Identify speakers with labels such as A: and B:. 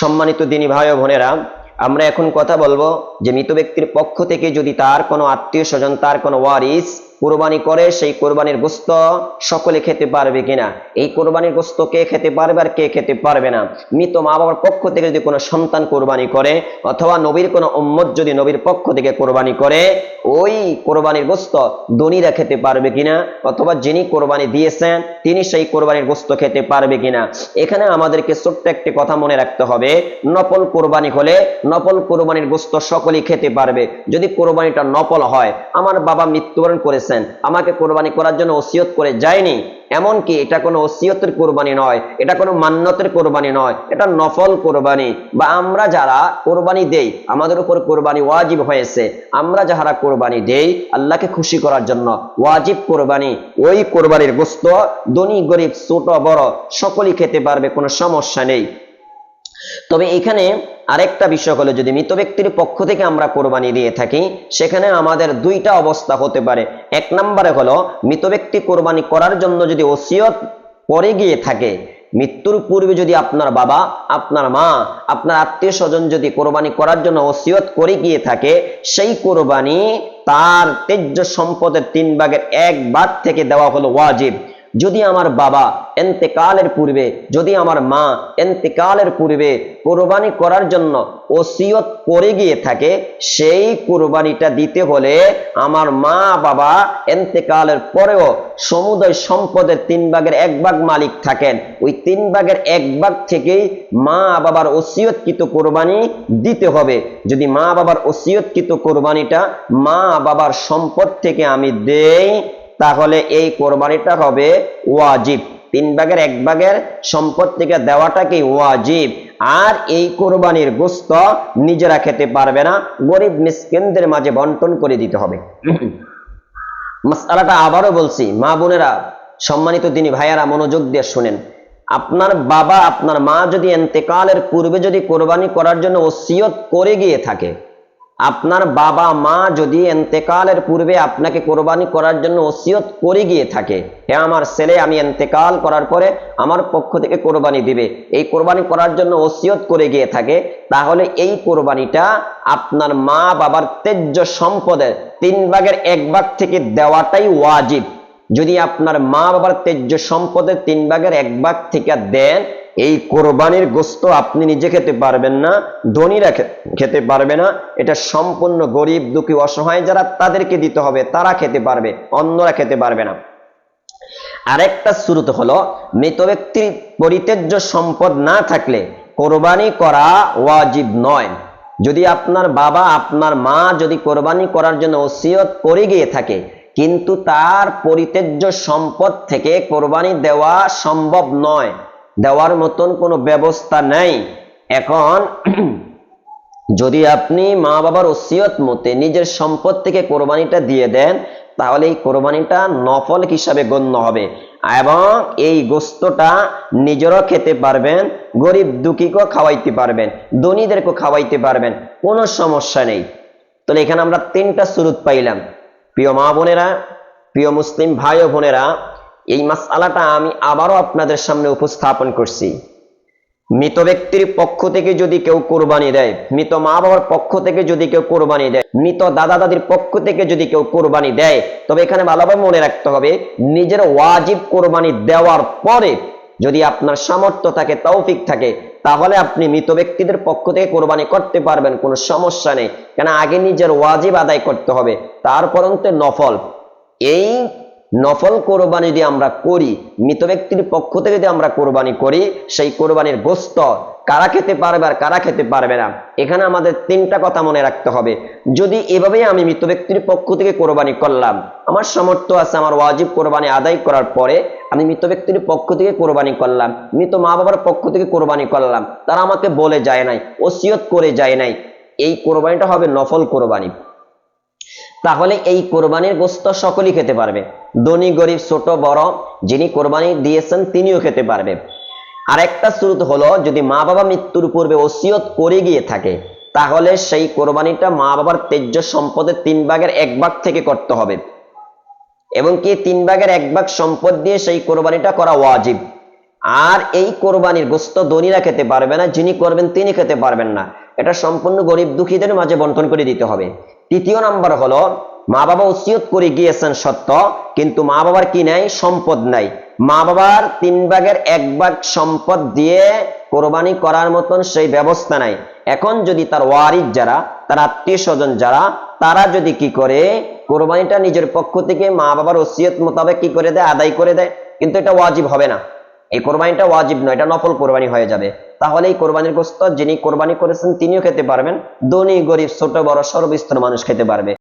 A: সম্মানিত দিনী ভাই ও বোনেরা, আমরা এখন কথা বলবো যে মৃত ব্যক্তির পক্ষ থেকে যদি তার কোনো আত্মীয় স্বজন, তার কোনো ওয়ারিস কোরবানি করে, সেই কোরবানির গোশত সকলে খেতে পারবে কিনা, এই কোরবানির গোশত কে খেতে পারবে আর কে খেতে পারবে না। মৃত মা বাবার পক্ষ থেকে যদি কোনো সন্তান কোরবানি করে অথবা নবীর কোনো উম্মত যদি নবীর পক্ষ থেকে কোরবানি করে, ওই কোরবানির গোশত ধনীরা খেতে পারবে কিনা, অথবা যিনি কোরবানি দিয়েছেন তিনি সেই কোরবানির গোশত খেতে পারবে কিনা। এখানে আমাদেরকে ছোট্ট একটি কথা মনে রাখতে হবে, নফল কোরবানি হলে নফল কোরবানির গোশত সকলেই খেতে পারবে। যদি কোরবানিটা নফল হয়, আমার বাবা মৃত্যুবরণ করেছেন, আমাকে কোরবানি করার জন্য ওসিয়ত করে যায়নি, এমনকি এটা কোনো ওসিয়তের কোরবানি নয়, এটা কোনো মান্যতের কোরবানি নয়, এটা নফল কোরবানি। বা আমরা যারা কোরবানি দেই, আমাদের উপর কোরবানি ওয়াজিব হয়েছে, আমরা যারা কোরবানি দেই আল্লাহকে খুশি করার জন্য, ওয়াজিব কোরবানি, ওই কোরবানির গোশত ধনী গরিব ছোট বড় সকলেই খেতে পারবে, কোনো সমস্যা নেই। তবে এখানে আরেকটা বিষয় হলো, যদি মৃত ব্যক্তির পক্ষ থেকে আমরা কোরবানি দিয়ে থাকি, সেখানে আমাদের দুইটা অবস্থা হতে পারে। এক নম্বরে হলো, মৃত ব্যক্তি কোরবানি করার জন্য যদি ওসিয়ত করে গিয়ে থাকে, মৃত্যুর পূর্বে যদি আপনার বাবা, আপনার মা, আপনার আত্মীয় স্বজন যদি কোরবানি করার জন্য ওসিয়ত করে গিয়ে থাকে, সেই কোরবানি তার তেজ্য সম্পদের 3/1 থেকে দেওয়া হলো ওয়াজিব। যদি আমার বাবা ইন্তেকালের পূর্বে, যদি আমার মা ইন্তেকালের পূর্বে কোরবানি করার জন্য ওসিয়ত করে গিয়ে থাকে, সেই কোরবানিটা দিতে হলে আমার মা বাবা ইন্তেকালের পরেও সমুদয় সম্পদের 3/1 মালিক থাকেন, ওই 3/1 থেকেই মা বাবার ওসিয়তকৃত কোরবানি দিতে হবে। যদি মা বাবার ওসিয়তকৃত কোরবানিটা মা বাবার সম্পদ থেকে আমি দেই, তাহলে এই কোরবানিটা হবে ওয়াজিব। 3/1 সম্পদ থেকে দেওয়াটাকে ওয়াজিব। আর এই কোরবানির গোশত নিজেরা খেতে পারবে না, গরিব মিসকিনদের মাঝে বন্টন করে দিতে হবে। মাসআলাটা আবারও বলছি, মা বোনেরা, সম্মানিত দিনী ভাইয়ারা, মনোযোগ দিয়ে শুনেন। আপনার বাবা, আপনার মা যদি ইন্তেকালের পূর্বে যদি কোরবানি করার জন্য ওসিয়ত করে গিয়ে থাকে, আপনার বাবা মা যদি ইন্তেকালের পূর্বে আপনাকে কোরবানি করার জন্য ওসিয়ত করে গিয়ে থাকে, হে আমার ছেলে, আমি ইন্তেকাল করার পরে আমার পক্ষ থেকে কোরবানি দিবে, এই কোরবানি করার জন্য ওসিয়ত করে গিয়ে থাকে, তাহলে এই কোরবানিটা আপনার মা বাবার তেজ্য সম্পদের 3/1 থেকে দেওয়াটাই ওয়াজিব। যদি আপনার মা বাবার তেজ্য সম্পদের 3/1 থেকে দেন, এই কোরবানির গোশত আপনি নিজে খেতে পারবেন না, ধনীরা খেতে পারবে না, এটা সম্পূর্ণ গরিব দুঃখী অসহায় যারা, তাদেরকে দিতে হবে, তারা খেতে পারবে, অন্যরা খেতে পারবে না। আরেকটা সুরত হলো, মৃত ব্যক্তির পরিত্যাজ্য সম্পদ না থাকলে কোরবানি করা ওয়াজিব নয়। যদি আপনার বাবা, আপনার মা যদি কোরবানি করার জন্য ওসিয়ত করে গিয়ে থাকে, কিন্তু তার পরিত্যাজ্য সম্পদ থেকে কোরবানি দেওয়া সম্ভব নয়, দেওয়ার মতন কোনো ব্যবস্থা নেই, এখন যদি আপনি মা বাবার ওসিয়ত মতে নিজের সম্পদ থেকে কোরবানিটা দিয়ে দেন, তাহলে এই কোরবানিটা নফল হিসাবে গণ্য হবে এবং এই গোশতটা নিজেরও খেতে পারবেন, গরিব দুঃখীকেও খাওয়াইতে পারবেন, ধনীদেরকেও খাওয়াইতে পারবেন, কোনো সমস্যা নেই। তাহলে এখানে আমরা 3টা সুরত পাইলাম। প্রিয় মা বোনেরা, প্রিয় মুসলিম ভাই ও বোনেরা, এই মাসআলাটা আমি আবারও আপনাদের সামনে উপস্থাপন করছি। মৃত ব্যক্তির পক্ষ থেকে যদি কেউ কোরবানি দেয়, মৃত মা বাবার পক্ষ থেকে যদি কেউ কোরবানি দেয়, মৃত দাদা দাদির পক্ষ থেকে যদি কেউ কোরবানি দেয়, তবে এখানে ভালোভাবে মনে রাখতে হবে, নিজের ওয়াজিব কোরবানি দেওয়ার পরে যদি আপনার সামর্থ্য থাকে, তৌফিক থাকে, তাহলে আপনি মৃত ব্যক্তিদের পক্ষ থেকে কোরবানি করতে পারবেন, কোনো সমস্যা নেই। কেন, আগে নিজের ওয়াজিব আদায় করতে হবে, তারপরন্তে নফল। এই নফল কোরবানি যদি আমরা করি, মৃত ব্যক্তির পক্ষ থেকে যদি আমরা কোরবানি করি, সেই কোরবানির গোশত কারা খেতে পারবে আর কারা খেতে পারবে না, এখানে আমাদের 3টা কথা মনে রাখতে হবে। যদি এভাবেই আমি মৃত ব্যক্তির পক্ষ থেকে কোরবানি করলাম, আমার সামর্থ্য আছে, আমার ওয়াজিব কোরবানি আদায় করার পরে আমি মৃত ব্যক্তির পক্ষ থেকে কোরবানি করলাম, মৃত মা বাবার পক্ষ থেকে কোরবানি করলাম, তারা আমাকে বলে যায় নাই, ওসিয়ত করে যায় নাই, এই কোরবানিটা হবে নফল কোরবানি। তাহলে এই কোরবানির গোশত সকলেই খেতে পারবে, ধনী গরিব ছোট বড়, যিনি কোরবানি দিয়েছেন তিনিও খেতে পারবে। আরেকটা সুরত হলো, যদি মা বাবা মৃত্যুর পূর্বে ওসিয়ত করে গিয়ে থাকে, তাহলে সেই কোরবানিটা মা বাবার তেজ্য সম্পদের 3/1 থেকে করতে হবে, এবং কি 3/1 সম্পদ দিয়ে সেই কোরবানিটা করা ওয়াজিব। আর এই কোরবানির গোস্ত ধনীরা খেতে পারবে না, যিনি করবেন তিনি খেতে পারবেন না। এটা সম্পূর্ণ গরিব দুঃখীদের মাঝে বন্টন করে দিতে হবে। তৃতীয় নাম্বার হলো, মা বাবা ওসিয়ত করে গিয়েছেন সত্য, কিন্তু মা বাবার কি নাই? সম্পদ নাই। মা বাবার 3/1 সম্পদ দিয়ে কোরবানি করার মতন সেই ব্যবস্থা নাই। এখন যদি তার ওয়ারিস যারা, তার আত্মীয় স্বজন যারা, তারা যদি কি করে কোরবানিটা নিজের পক্ষ থেকে মা বাবার ওসিয়ত মোতাবেক কি করে দেয়? আদায় করে দেয়। কিন্তু এটা ওয়াজিব হবে না, এই কোরবানিটা ওয়াজিব নয়, এটা নফল কোরবানি হয়ে যাবে। তাহলে এই কোরবানির গোশত যিনি কোরবানি করেছেন তিনিও খেতে পারবেন, ধনী গরিব ছোট বড় সর্বস্তরের মানুষ খেতে পারবে।